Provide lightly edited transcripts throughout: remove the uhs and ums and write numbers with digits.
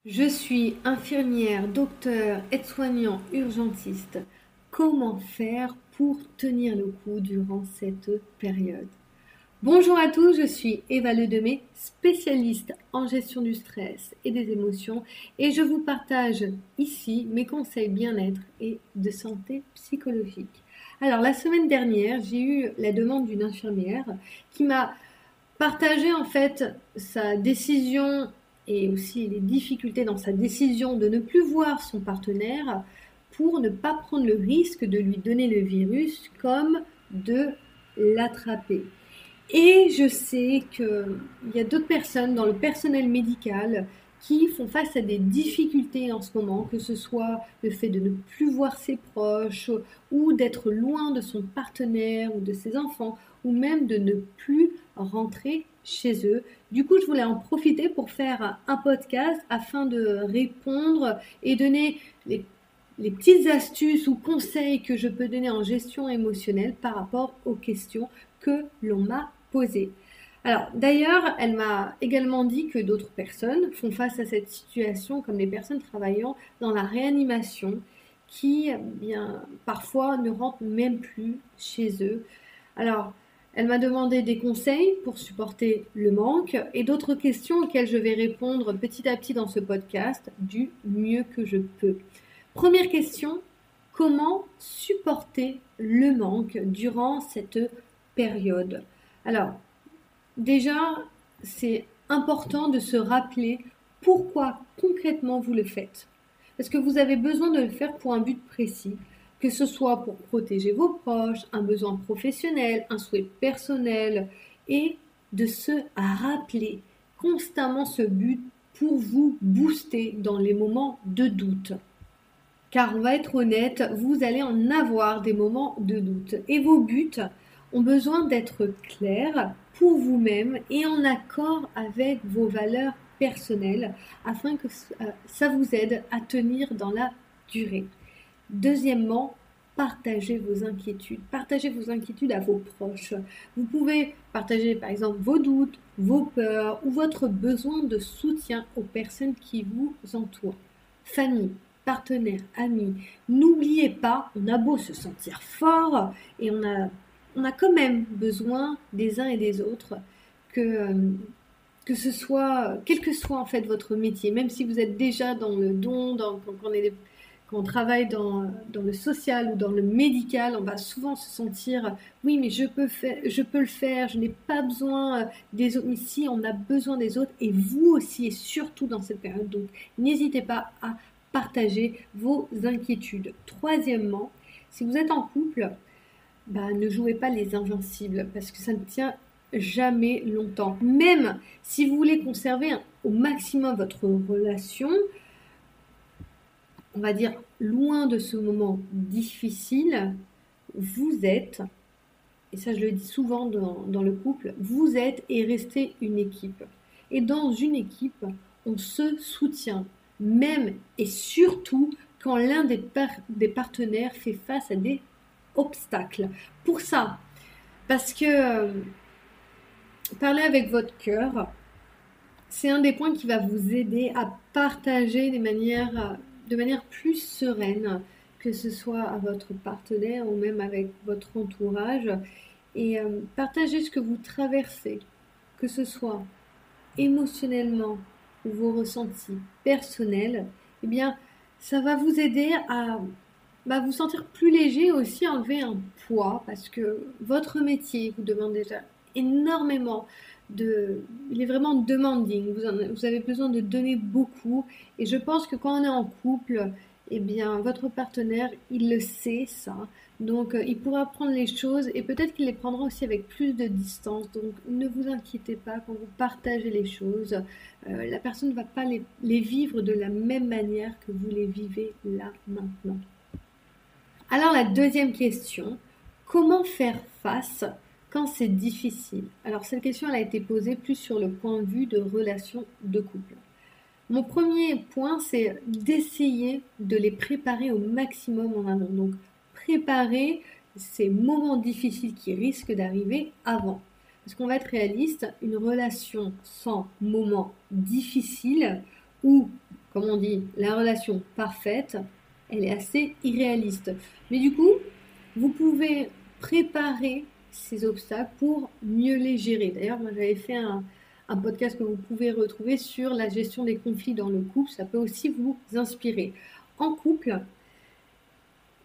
Je suis infirmière, docteur, aide-soignant, urgentiste. Comment faire pour tenir le coup durant cette période? Bonjour à tous, je suis Eva Ledemé, spécialiste en gestion du stress et des émotions, et je vous partage ici mes conseils bien-être et de santé psychologique. Alors, la semaine dernière, j'ai eu la demande d'une infirmière qui m'a partagé en fait sa décision et aussi les difficultés dans sa décision de ne plus voir son partenaire pour ne pas prendre le risque de lui donner le virus comme de l'attraper. Et je sais qu'il y a d'autres personnes dans le personnel médical qui font face à des difficultés en ce moment, que ce soit le fait de ne plus voir ses proches ou d'être loin de son partenaire ou de ses enfants ou même de ne plus rentrer chez eux. Du coup, je voulais en profiter pour faire un podcast afin de répondre et donner les petites astuces ou conseils que je peux donner en gestion émotionnelle par rapport aux questions que l'on m'a posées. Alors, d'ailleurs, elle m'a également dit que d'autres personnes font face à cette situation, comme les personnes travaillant dans la réanimation, qui, bien, parfois ne rentrent même plus chez eux. Alors, elle m'a demandé des conseils pour supporter le manque et d'autres questions auxquelles je vais répondre petit à petit dans ce podcast du mieux que je peux. Première question, comment supporter le manque durant cette période? Alors, déjà, c'est important de se rappeler pourquoi concrètement vous le faites. Parce que vous avez besoin de le faire pour un but précis, que ce soit pour protéger vos proches, un besoin professionnel, un souhait personnel, et de se rappeler constamment ce but pour vous booster dans les moments de doute. Car on va être honnête, vous allez en avoir des moments de doute. Et vos buts ont besoin d'être clairs pour vous-même et en accord avec vos valeurs personnelles afin que ça vous aide à tenir dans la durée. Deuxièmement, partagez vos inquiétudes. Partagez vos inquiétudes à vos proches. Vous pouvez partager par exemple vos doutes, vos peurs ou votre besoin de soutien aux personnes qui vous entourent. Famille, partenaires, amis. N'oubliez pas, on a beau se sentir fort et on a quand même besoin des uns et des autres que ce soit, quel que soit en fait votre métier, même si vous êtes déjà dans le don, quand on travaille dans le social ou dans le médical, on va souvent se sentir, oui, mais je peux le faire, je n'ai pas besoin des autres. Mais si, on a besoin des autres et vous aussi, et surtout dans cette période. Donc, n'hésitez pas à partager vos inquiétudes. Troisièmement, si vous êtes en couple, ne jouez pas les invincibles parce que ça ne tient jamais longtemps. Même si vous voulez conserver au maximum votre relation, on va dire loin de ce moment difficile, vous êtes, et ça je le dis souvent dans le couple, vous êtes et restez une équipe. Et dans une équipe, on se soutient, même et surtout quand l'un des partenaires fait face à des obstacles. Pour ça, parce que parler avec votre cœur, c'est un des points qui va vous aider à partager de manière plus sereine, que ce soit à votre partenaire ou même avec votre entourage, et partager ce que vous traversez, que ce soit émotionnellement ou vos ressentis personnels, eh bien, ça va vous aider à vous sentir plus léger et aussi enlever un poids parce que votre métier vous demande déjà énormément il est vraiment demanding, vous avez besoin de donner beaucoup et je pense que quand on est en couple, eh bien votre partenaire, il le sait ça, donc il pourra prendre les choses et peut-être qu'il les prendra aussi avec plus de distance, donc ne vous inquiétez pas quand vous partagez les choses, la personne ne va pas les vivre de la même manière que vous les vivez là maintenant. Alors la deuxième question, comment faire face quand c'est difficile? Alors cette question elle a été posée plus sur le point de vue de relation de couple. Mon premier point c'est d'essayer de les préparer au maximum en amont. Donc préparer ces moments difficiles qui risquent d'arriver avant. Parce qu'on va être réaliste, une relation sans moments difficiles ou comme on dit, la relation parfaite, elle est assez irréaliste. Mais du coup, vous pouvez préparer ces obstacles pour mieux les gérer. D'ailleurs, moi j'avais fait un podcast que vous pouvez retrouver sur la gestion des conflits dans le couple. Ça peut aussi vous inspirer. En couple,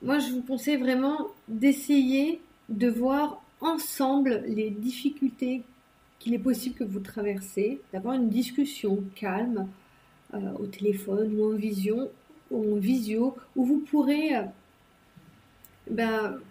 moi je vous conseille vraiment d'essayer de voir ensemble les difficultés qu'il est possible que vous traversez, d'avoir une discussion calme au téléphone ou en visio, où vous pourrez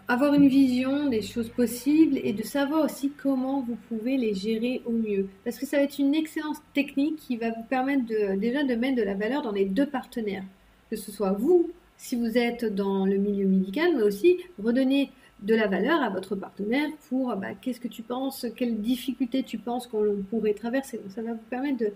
avoir une vision des choses possibles et de savoir aussi comment vous pouvez les gérer au mieux. Parce que ça va être une excellente technique qui va vous permettre déjà de mettre de la valeur dans les deux partenaires. Que ce soit vous, si vous êtes dans le milieu médical, mais aussi redonner de la valeur à votre partenaire pour qu'est-ce que tu penses, quelles difficultés tu penses qu'on pourrait traverser. Donc ça va vous permettre de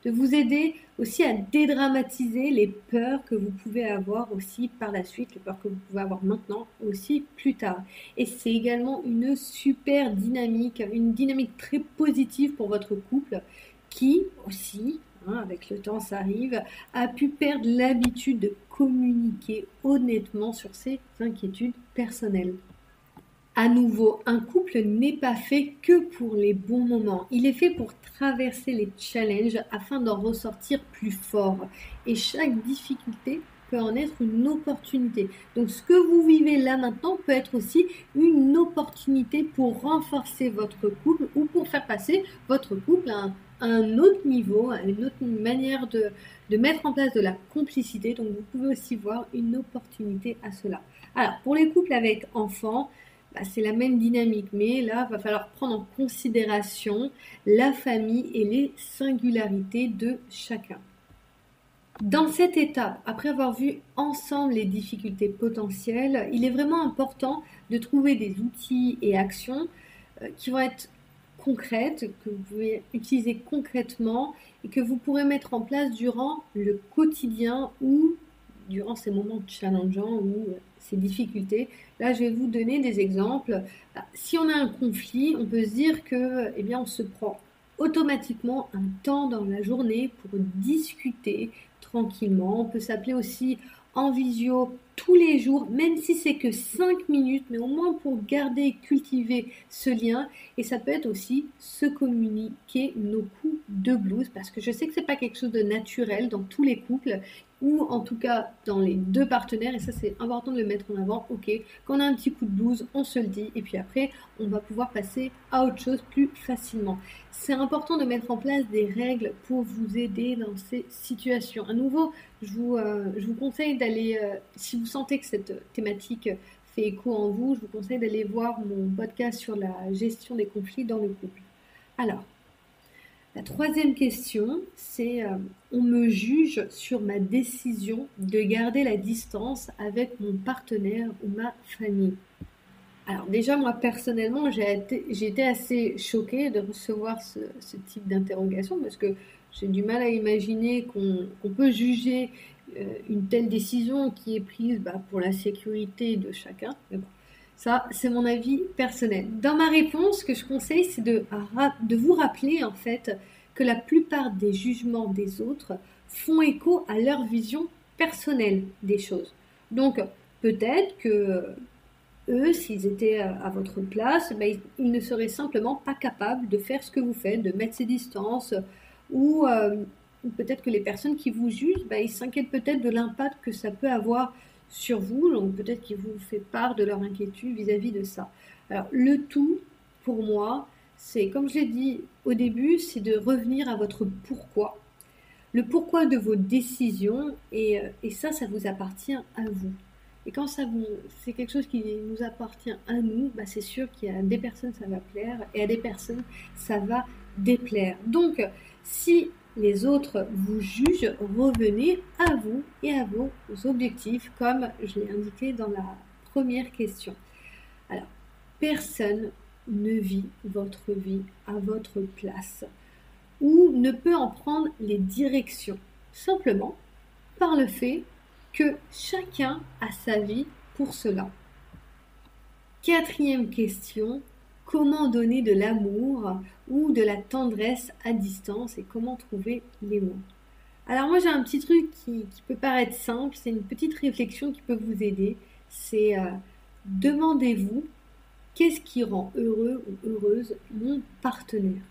vous aider aussi à dédramatiser les peurs que vous pouvez avoir aussi par la suite, les peurs que vous pouvez avoir maintenant aussi plus tard. Et c'est également une super dynamique, une dynamique très positive pour votre couple qui aussi, avec le temps ça arrive, a pu perdre l'habitude de communiquer honnêtement sur ses inquiétudes personnelles. À nouveau, un couple n'est pas fait que pour les bons moments. Il est fait pour traverser les challenges afin d'en ressortir plus fort. Et chaque difficulté peut en être une opportunité. Donc ce que vous vivez là maintenant peut être aussi une opportunité pour renforcer votre couple ou pour faire passer votre couple à un autre niveau, à une autre manière de mettre en place de la complicité. Donc vous pouvez aussi voir une opportunité à cela. Alors pour les couples avec enfants, c'est la même dynamique, mais là, il va falloir prendre en considération la famille et les singularités de chacun. Dans cette étape, après avoir vu ensemble les difficultés potentielles, il est vraiment important de trouver des outils et actions qui vont être concrètes, que vous pouvez utiliser concrètement et que vous pourrez mettre en place durant le quotidien ou durant ces moments challengeants ou ces difficultés. Là, je vais vous donner des exemples. Si on a un conflit, on peut se dire que, on se prend automatiquement un temps dans la journée pour discuter tranquillement. On peut s'appeler aussi en visio tous les jours, même si c'est que 5 minutes, mais au moins pour garder et cultiver ce lien. Et ça peut être aussi se communiquer nos coups de blues, parce que je sais que c'est pas quelque chose de naturel dans tous les couples, ou en tout cas dans les deux partenaires, et ça c'est important de le mettre en avant. Ok, quand on a un petit coup de blues, on se le dit, et puis après on va pouvoir passer à autre chose plus facilement. C'est important de mettre en place des règles pour vous aider dans ces situations. À nouveau, je vous conseille d'aller, si vous sentez que cette thématique fait écho en vous, je vous conseille d'aller voir mon podcast sur la gestion des conflits dans le couple. Alors, la troisième question, c'est on me juge sur ma décision de garder la distance avec mon partenaire ou ma famille. Alors déjà, moi personnellement, j'ai été assez choquée de recevoir ce type d'interrogation parce que j'ai du mal à imaginer qu'on peut juger une telle décision qui est prise pour la sécurité de chacun. Mais bon, ça, c'est mon avis personnel. Dans ma réponse, ce que je conseille, c'est de vous rappeler en fait que la plupart des jugements des autres font écho à leur vision personnelle des choses. Donc, peut-être que eux, s'ils étaient à votre place, ils ne seraient simplement pas capables de faire ce que vous faites, de mettre ces distances, ou peut-être que les personnes qui vous jugent, ils s'inquiètent peut-être de l'impact que ça peut avoir sur vous, donc peut-être qu'ils vous font part de leur inquiétude vis-à-vis de ça. Alors, le tout, pour moi, c'est, comme je l'ai dit au début, c'est de revenir à votre pourquoi. Le pourquoi de vos décisions, et ça vous appartient à vous. Et quand c'est quelque chose qui nous appartient à nous, c'est sûr qu'il y a des personnes ça va plaire et à des personnes ça va déplaire. Donc, si les autres vous jugent, revenez à vous et à vos objectifs, comme je l'ai indiqué dans la première question. Alors, personne ne vit votre vie à votre place ou ne peut en prendre les directions, simplement par le fait que chacun a sa vie pour cela. Quatrième question, comment donner de l'amour ou de la tendresse à distance et comment trouver les mots? Alors moi j'ai un petit truc qui peut paraître simple, c'est une petite réflexion qui peut vous aider. C'est demandez-vous qu'est-ce qui rend heureux ou heureuse mon partenaire.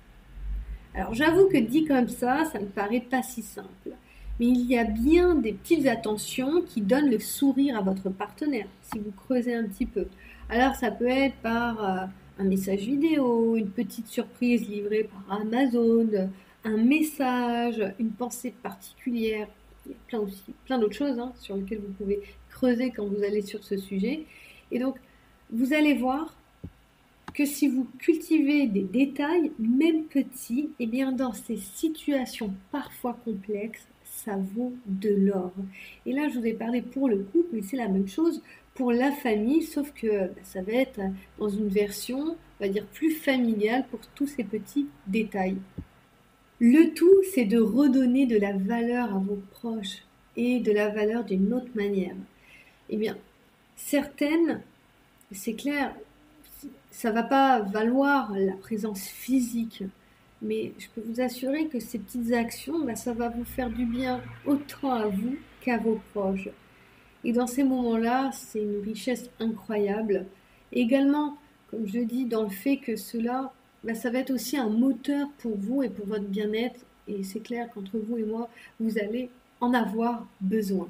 Alors j'avoue que dit comme ça me paraît pas si simple. Mais il y a bien des petites attentions qui donnent le sourire à votre partenaire, si vous creusez un petit peu. Alors ça peut être par un message vidéo, une petite surprise livrée par Amazon, un message, une pensée particulière. Il y a plein d'autres choses sur lesquelles vous pouvez creuser quand vous allez sur ce sujet. Et donc, vous allez voir que si vous cultivez des détails, même petits, et bien dans ces situations parfois complexes, ça vaut de l'or. Et là, je vous ai parlé pour le couple, mais c'est la même chose pour la famille, sauf que ça va être dans une version, on va dire, plus familiale pour tous ces petits détails. Le tout, c'est de redonner de la valeur à vos proches et de la valeur d'une autre manière. Eh bien, certaines, c'est clair, ça va pas valoir la présence physique, mais je peux vous assurer que ces petites actions, ça va vous faire du bien autant à vous qu'à vos proches. Et dans ces moments-là, c'est une richesse incroyable. Et également, comme je dis, dans le fait que cela, ça va être aussi un moteur pour vous et pour votre bien-être. Et c'est clair qu'entre vous et moi, vous allez en avoir besoin.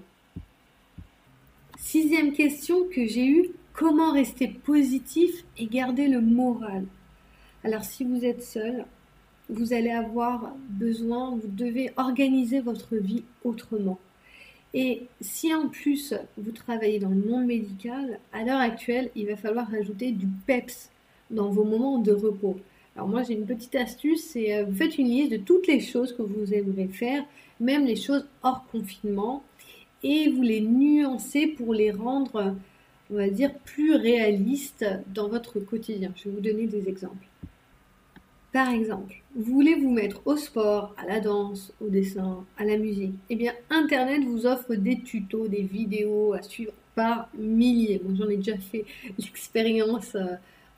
6e question que j'ai eue, comment rester positif et garder le moral? Alors si vous êtes seul, vous allez avoir besoin, vous devez organiser votre vie autrement. Et si en plus vous travaillez dans le monde médical, à l'heure actuelle, il va falloir rajouter du PEPS dans vos moments de repos. Alors moi j'ai une petite astuce, c'est vous faites une liste de toutes les choses que vous aimeriez faire, même les choses hors confinement, et vous les nuancez pour les rendre, on va dire, plus réalistes dans votre quotidien. Je vais vous donner des exemples. Par exemple, vous voulez vous mettre au sport, à la danse, au dessin, à la musique. Eh bien, Internet vous offre des tutos, des vidéos à suivre par milliers. Moi, j'en ai déjà fait l'expérience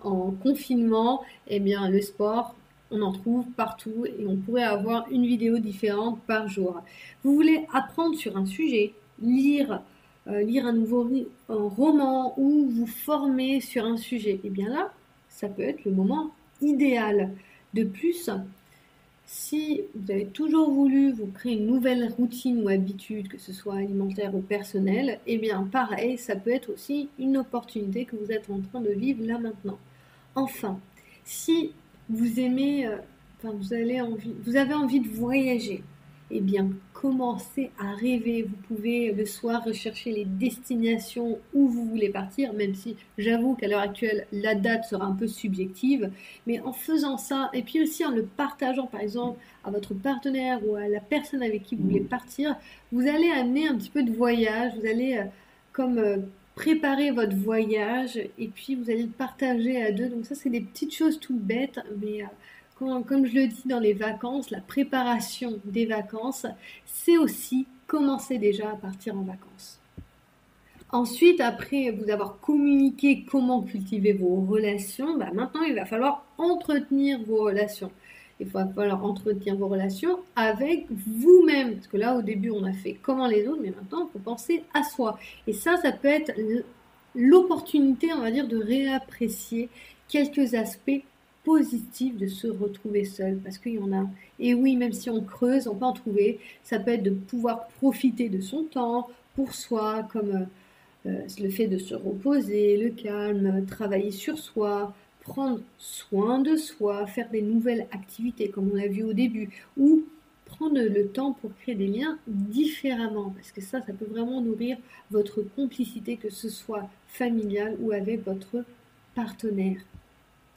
en confinement. Eh bien, le sport, on en trouve partout et on pourrait avoir une vidéo différente par jour. Vous voulez apprendre sur un sujet, lire un nouveau un roman ou vous former sur un sujet. Eh bien là, ça peut être le moment idéal. De plus, si vous avez toujours voulu vous créer une nouvelle routine ou habitude, que ce soit alimentaire ou personnelle, eh bien pareil, ça peut être aussi une opportunité que vous êtes en train de vivre là maintenant. Enfin, si vous aimez, vous avez envie de voyager, eh bien commencez à rêver. Vous pouvez le soir rechercher les destinations où vous voulez partir, même si j'avoue qu'à l'heure actuelle, la date sera un peu subjective. Mais en faisant ça, et puis aussi en le partageant par exemple à votre partenaire ou à la personne avec qui vous voulez partir, vous allez amener un petit peu de voyage, vous allez préparer votre voyage et puis vous allez le partager à deux. Donc ça, c'est des petites choses toutes bêtes, mais comme je le dis dans les vacances, la préparation des vacances, c'est aussi commencer déjà à partir en vacances. Ensuite, après vous avoir communiqué comment cultiver vos relations, maintenant il va falloir entretenir vos relations. Il va falloir entretenir vos relations avec vous-même. Parce que là, au début, on a fait comment les autres, mais maintenant, il faut penser à soi. Et ça peut être l'opportunité, on va dire, de réapprécier quelques aspects positifs de se retrouver seul. Parce qu'il y en a. Et oui, même si on creuse, on peut en trouver. Ça peut être de pouvoir profiter de son temps pour soi, comme le fait de se reposer, le calme, travailler sur soi, prendre soin de soi, faire des nouvelles activités comme on a vu au début, ou prendre le temps pour créer des liens différemment, parce que ça peut vraiment nourrir votre complicité, que ce soit familiale ou avec votre partenaire.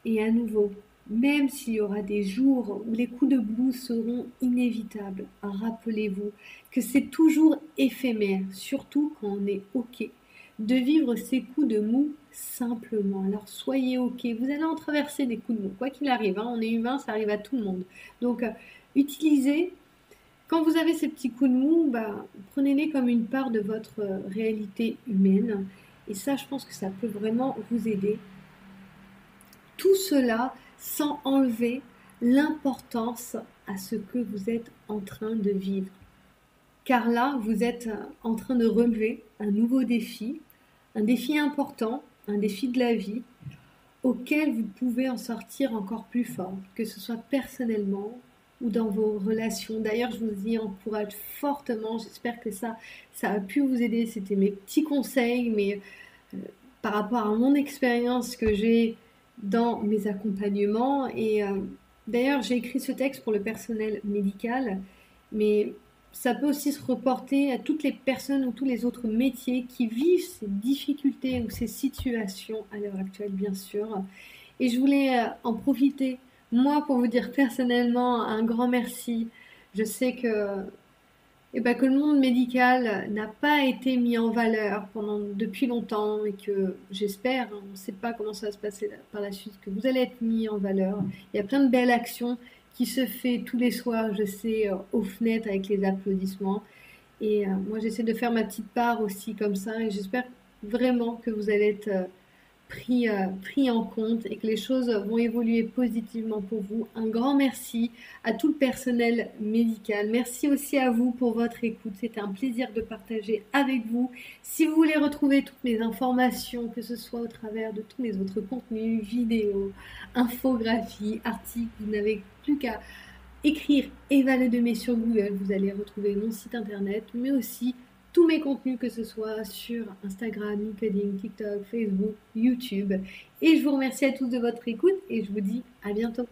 Et à nouveau, même s'il y aura des jours où les coups de blues seront inévitables, rappelez-vous que c'est toujours éphémère, surtout quand on est OK, de vivre ces coups de mou simplement. Alors soyez OK, vous allez en traverser des coups de mou, quoi qu'il arrive, on est humain, ça arrive à tout le monde. Donc utilisez, quand vous avez ces petits coups de mou, prenez-les comme une part de votre réalité humaine. Et ça, je pense que ça peut vraiment vous aider. Tout cela sans enlever l'importance à ce que vous êtes en train de vivre. car là, vous êtes en train de relever un nouveau défi, un défi important, un défi de la vie, auquel vous pouvez en sortir encore plus fort, que ce soit personnellement ou dans vos relations. D'ailleurs, je vous y encourage fortement. J'espère que ça a pu vous aider. C'était mes petits conseils, mais par rapport à mon expérience que j'ai dans mes accompagnements. Et d'ailleurs, j'ai écrit ce texte pour le personnel médical, mais ça peut aussi se reporter à toutes les personnes ou tous les autres métiers qui vivent ces difficultés ou ces situations à l'heure actuelle, bien sûr. Et je voulais en profiter, moi, pour vous dire personnellement un grand merci. Je sais que le monde médical n'a pas été mis en valeur depuis longtemps et que j'espère, hein, on ne sait pas comment ça va se passer par la suite, que vous allez être mis en valeur. Il y a plein de belles actions qui se fait tous les soirs, je sais, aux fenêtres avec les applaudissements. Et moi, j'essaie de faire ma petite part aussi comme ça et j'espère vraiment que vous allez être pris en compte et que les choses vont évoluer positivement pour vous. Un grand merci à tout le personnel médical. Merci aussi à vous pour votre écoute. C'était un plaisir de partager avec vous. Si vous voulez retrouver toutes mes informations, que ce soit au travers de tous mes autres contenus, vidéos, infographies, articles, vous n'avez plus qu'à écrire Eva Ledemay sur Google. Vous allez retrouver mon site internet, mais aussi tous mes contenus, que ce soit sur Instagram, LinkedIn, TikTok, Facebook, YouTube. Et je vous remercie à tous de votre écoute et je vous dis à bientôt.